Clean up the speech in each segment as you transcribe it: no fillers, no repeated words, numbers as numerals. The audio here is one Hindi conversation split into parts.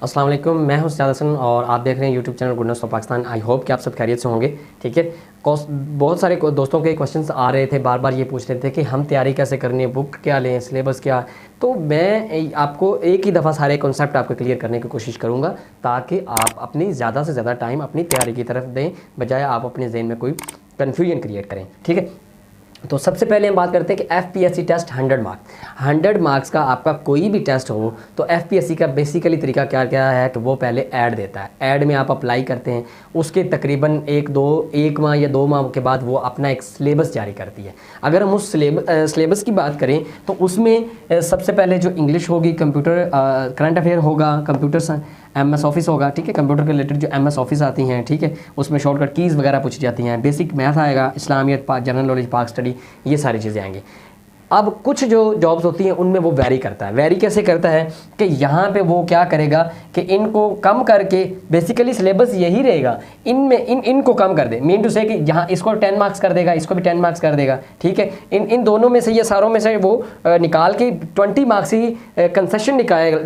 अस्सलाम वालेकुम, मैं हूं सज्जाद हसन और आप देख रहे हैं YouTube channel goodness of Pakistan. I hope कि आप सब खैरियत से होंगे। ठीक है, बहुत सारे दोस्तों के क्वेश्चंस आ रहे थे, बार बार ये पूछ रहे थे कि हम तैयारी कैसे करनी है, बुक क्या लें, सिलेबस क्या। तो मैं आपको एक ही दफ़ा सारे कॉन्सेप्ट आपको क्लियर करने की कोशिश करूँगा ताकि आप अपनी ज़्यादा से ज़्यादा टाइम अपनी तैयारी की तरफ दें, बजाय आप अपने जहन में कोई कन्फ्यूजन क्रिएट करें। ठीक है, तो सबसे पहले हम बात करते हैं कि एफपीएससी टेस्ट 100 मार्क्स का आपका कोई भी टेस्ट हो तो एफपीएससी का बेसिकली तरीका क्या क्या है कि वो पहले ऐड देता है। ऐड में आप अप्लाई करते हैं, उसके तकरीबन एक माह या 2 माह के बाद वो अपना एक सिलेबस जारी करती है। अगर हम उस सिलेबस की बात करें तो उसमें सबसे पहले जो इंग्लिश होगी, कंप्यूटर करंट अफेयर होगा, कंप्यूटर MS ऑफिस होगा। ठीक है, कंप्यूटर के रिलेटेड जो MS ऑफिस आती हैं, ठीक है, उसमें शॉर्टकट कीज़ वगैरह पूछी जाती हैं, बेसिक मैथ आएगा, इस्लामियत, जनरल नॉलेज, पाक स्टडी, ये सारी चीज़ें आएंगी। अब कुछ जो जॉब्स होती हैं उनमें वो वैरी करता है। वैरी कैसे करता है कि यहाँ पे वो क्या करेगा कि इनको कम करके, बेसिकली सिलेबस यही रहेगा, इनमें इनको कम कर दे। मीन टू से कि यहाँ इसको 10 मार्क्स कर देगा, इसको भी 10 मार्क्स कर देगा। ठीक है, इन दोनों में से, ये सारों में से वो निकाल के 20 मार्क्स ही कंसेशन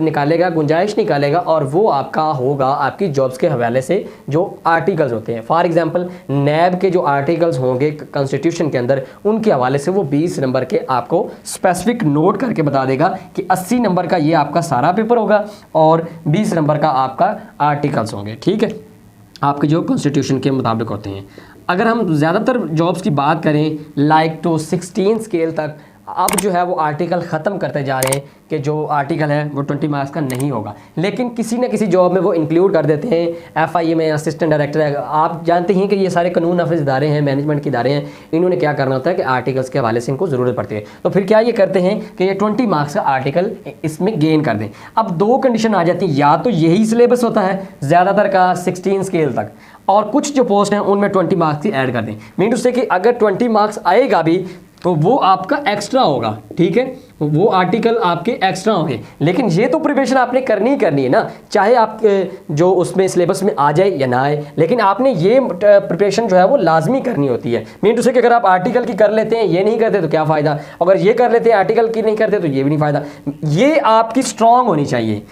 निकालेगा, गुंजाइश निकालेगा, और वो आपका होगा आपकी जॉब्स के हवाले से जो आर्टिकल्स होते हैं। फॉर एग्जाम्पल नैब के जो आर्टिकल्स होंगे कॉन्स्टिट्यूशन के अंदर, उनके हवाले से वो 20 नंबर के आपको स्पेसिफिक नोट करके बता देगा कि 80 नंबर का ये आपका सारा पेपर होगा और 20 नंबर का आपका आर्टिकल्स होंगे। ठीक है, आपके जो कॉन्स्टिट्यूशन के मुताबिक होते हैं। अगर हम ज़्यादातर जॉब्स की बात करें लाइक टू 16 स्केल तक, अब जो है वो आर्टिकल ख़त्म करते जा रहे हैं कि जो आर्टिकल है वो 20 मार्क्स का नहीं होगा, लेकिन किसी न किसी जॉब में वो इंक्लूड कर देते हैं। FIA में असिस्टेंट डायरेक्टर है, आप जानते हैं कि ये सारे कानून नाफिज इदारे हैं, मैनेजमेंट के इदारे हैं, इन्होंने क्या करना होता है कि आर्टिकल्स के हवाले से इनको ज़रूरत पड़ती है। तो फिर क्या ये करते हैं कि ये 20 मार्क्स का आर्टिकल इसमें गेन कर दें। अब 2 कंडीशन आ जाती है, या तो यही सिलेबस होता है ज़्यादातर का 16 स्केल तक, और कुछ जो पोस्ट हैं उनमें 20 मार्क्स ही ऐड कर दें। मीन टू से कि अगर 20 मार्क्स आएगा भी तो वो आपका एक्स्ट्रा होगा। ठीक है, वो आर्टिकल आपके एक्स्ट्रा होंगे, लेकिन ये तो प्रिपरेशन आपने करनी ही करनी है ना, चाहे आप जो उसमें सिलेबस में आ जाए या ना आए, लेकिन आपने ये प्रिपरेशन जो है वो लाजमी करनी होती है। मीन टू से कि अगर आप आर्टिकल की कर लेते हैं, ये नहीं करते तो क्या फ़ायदा, अगर ये कर लेते हैं आर्टिकल की नहीं करते तो ये भी नहीं फ़ायदा। ये आपकी स्ट्रॉन्ग होनी चाहिए,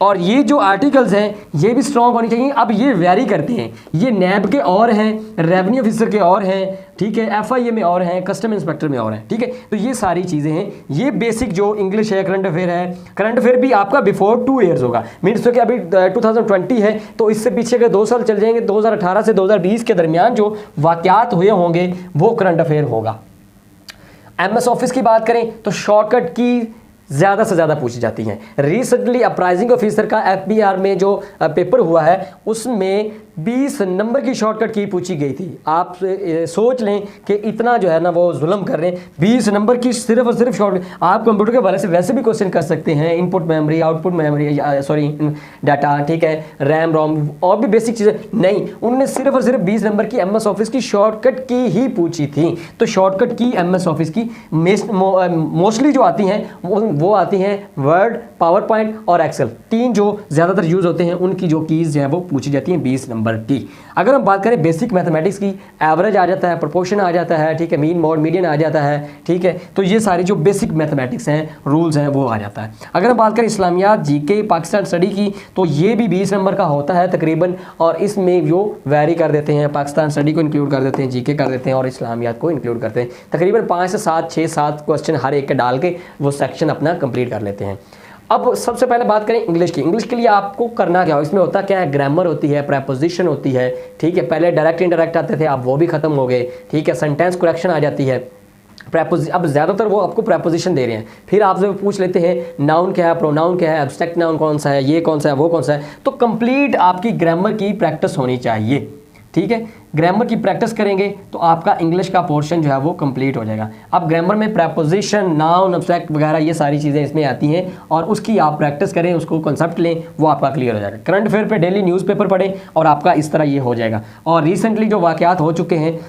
और ये जो आर्टिकल्स हैं ये भी स्ट्रॉन्ग होनी चाहिए। अब ये वेरी करते हैं, ये नैब के और हैं, रेवेन्यू ऑफिसर के और हैं, ठीक है, FIA में और हैं, कस्टम इंस्पेक्टर में और हैं। ठीक है, तो ये सारी चीज़ें हैं। ये बेसिक जो इंग्लिश है, करंट अफेयर है, करंट अफेयर भी आपका बिफोर 2 ईयर्स होगा। मीन्स तो कि अभी 2020 है तो इससे पीछे के 2 साल चल जाएंगे, 2018 से 2020 के दरमियान जो वाक़यात हुए होंगे वो करंट अफेयर होगा। MS ऑफिस की बात करें तो शॉर्टकट की ज़्यादा से ज़्यादा पूछी जाती हैं। रिसेंटली अप्राइजिंग ऑफिसर का FBR में जो पेपर हुआ है उसमें 20 नंबर की शॉर्टकट की पूछी गई थी। आप सोच लें कि इतना जो है ना वो जुल्म कर रहे हैं, 20 नंबर की सिर्फ और सिर्फ शॉर्ट। आप कंप्यूटर के बारे से वैसे भी क्वेश्चन कर सकते हैं, input memory, output memory, sorry data, ठीक है, रैम रोम और भी बेसिक चीज़ें नहीं, उन्होंने सिर्फ और सिर्फ 20 नंबर की MS ऑफिस की शॉर्टकट की ही पूछी थी। तो शॉर्टकट की MS ऑफिस की मोस्टली जो आती हैं वो आती हैं वर्ड, पावर पॉइंट और एक्सेल, 3 जो ज़्यादातर यूज़ होते हैं, उनकी जो कीज़ जो है वो पूछी जाती हैं 20 नंबर की। अगर हम बात करें बेसिक मैथमेटिक्स की, एवरेज आ जाता है, प्रोपोर्शन आ जाता है, ठीक है, मीन मोड मीडियन आ जाता है, ठीक है, तो ये सारी जो बेसिक मैथमेटिक्स हैं, रूल्स हैं, वो आ जाता है। अगर हम बात करें इस्लामियात, GK, पाकिस्तान स्टडी की, तो ये भी 20 नंबर का होता है तकरीबन, और इसमें जो वेरी कर देते हैं, पाकिस्तान स्टडी को इंक्लूड कर देते हैं, GK कर देते हैं और इस्लामियात को इंक्लूड करते हैं। तकरीबन 5 से 7, 6-7 क्वेश्चन हर एक के डाल के वो सेक्शन अपना कंप्लीट कर लेते हैं। अब सबसे पहले बात करें इंग्लिश की। इंग्लिश के लिए आपको करना क्या हो, इसमें होता क्या है, ग्रामर होती है, प्रेपोजिशन होती है, ठीक है, पहले डायरेक्ट इनडायरेक्ट आते थे, अब वो भी खत्म हो गए, ठीक है, सेंटेंस करेक्शन आ जाती है, अब ज़्यादातर वो आपको प्रेपोजिशन दे रहे हैं। फिर आपसे पूछ लेते हैं नाउन क्या है, प्रोनाउन क्या है, एब्स्ट्रैक्ट नाउन कौन सा है, ये कौन सा है, वो कौन सा है। तो कंप्लीट आपकी ग्रामर की प्रैक्टिस होनी चाहिए। ठीक है, ग्रामर की प्रैक्टिस करेंगे तो आपका इंग्लिश का पोर्शन जो है वो कंप्लीट हो जाएगा। अब ग्रामर में प्रेपोजिशन, नाउन, एब्स्ट्रैक्ट वगैरह ये सारी चीज़ें इसमें आती हैं, और उसकी आप प्रैक्टिस करें, उसको कंसेप्ट लें, वो आपका क्लियर हो जाएगा। करंट अफेयर पे डेली न्यूज़पेपर पढ़ें और आपका इस तरह ये हो जाएगा। और रिसेंटली जो वाक़यात हो चुके हैं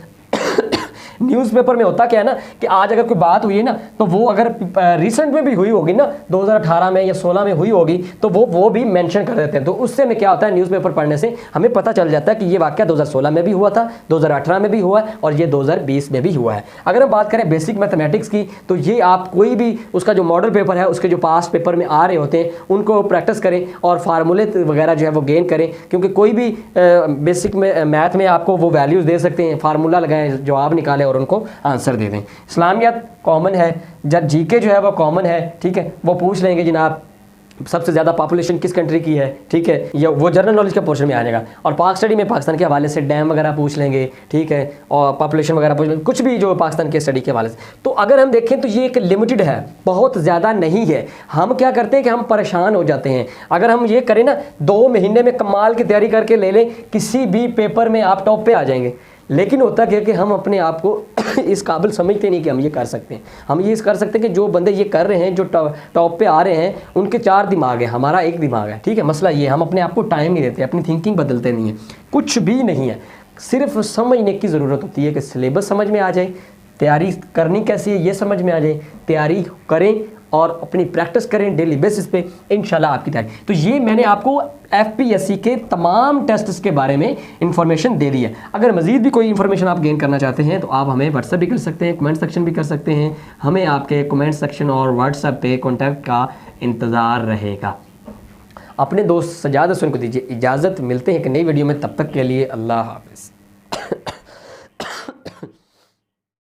न्यूज़पेपर में होता क्या है ना कि आज अगर कोई बात हुई है ना तो वो अगर रिसेंट में भी हुई होगी ना 2018 में या 16 में हुई होगी तो वो भी मेंशन कर देते हैं। तो उससे में क्या होता है, न्यूज़पेपर पढ़ने से हमें पता चल जाता है कि ये वाकया 2016 में भी हुआ था, 2018 में भी हुआ है और ये 2020 में भी हुआ है। अगर हम बात करें बेसिक मैथमेटिक्स की तो ये आप कोई भी उसका जो मॉडल पेपर है उसके जो पास्ट पेपर में आ रहे होते हैं उनको प्रैक्टिस करें और फार्मूले वगैरह जो है वो गेन करें, क्योंकि कोई भी बेसिक में मैथ में आपको वो वैल्यूज़ दे सकते हैं, फार्मूला लगाएं, जवाब निकालें और उनको आंसर दे दें। इस्लामियत कॉमन है, जब जीके जो है वो कॉमन है, ठीक है, वो पूछ लेंगे जनाब सबसे ज़्यादा पॉपुलेशन किस कंट्री की है, ठीक है, या वो जनरल नॉलेज का पोर्शन में आ जाएगा। और पाक स्टडी में पाकिस्तान के हवाले से डैम वगैरह पूछ लेंगे, ठीक है, और पॉपुलेशन वगैरह पूछ लेंगे, कुछ भी जो पाकिस्तान के स्टडी के हवाले से। तो अगर हम देखें तो ये एक लिमिटेड है, बहुत ज़्यादा नहीं है। हम क्या करते हैं कि हम परेशान हो जाते हैं। अगर हम ये करें ना 2 महीने में कमाल की तैयारी करके ले लें, किसी भी पेपर में आप टॉप पे आ जाएंगे। लेकिन होता क्या कि हम अपने आप को इस काबिल समझते नहीं कि हम ये कर सकते हैं। हम ये कर सकते हैं कि जो बंदे ये कर रहे हैं, जो टॉप पे आ रहे हैं, उनके 4 दिमाग है, हमारा 1 दिमाग है, ठीक है। मसला ये हम अपने आप को टाइम नहीं देते, अपनी थिंकिंग बदलते नहीं है, कुछ भी नहीं है। सिर्फ समझने की ज़रूरत होती है कि सिलेबस समझ में आ जाए, तैयारी करनी कैसी है ये समझ में आ जाए, तैयारी करें और अपनी प्रैक्टिस करें डेली बेसिस पे, इंशाल्लाह आपकी तैयारी। तो ये मैंने आपको FPSC के तमाम टेस्ट्स के बारे में इंफॉर्मेशन दे दी है। अगर मज़ीद भी कोई इंफॉर्मेशन आप गेन करना चाहते हैं तो आप हमें व्हाट्सएप भी कर सकते हैं, कमेंट सेक्शन भी कर सकते हैं। हमें आपके कमेंट सेक्शन और व्हाट्सएप पे कॉन्टैक्ट का इंतज़ार रहेगा। अपने दोस्त सजाद हसन को दीजिए इजाज़त, मिलते हैं एक नई वीडियो में, तब तक के लिए अल्लाह हाफ़िज़।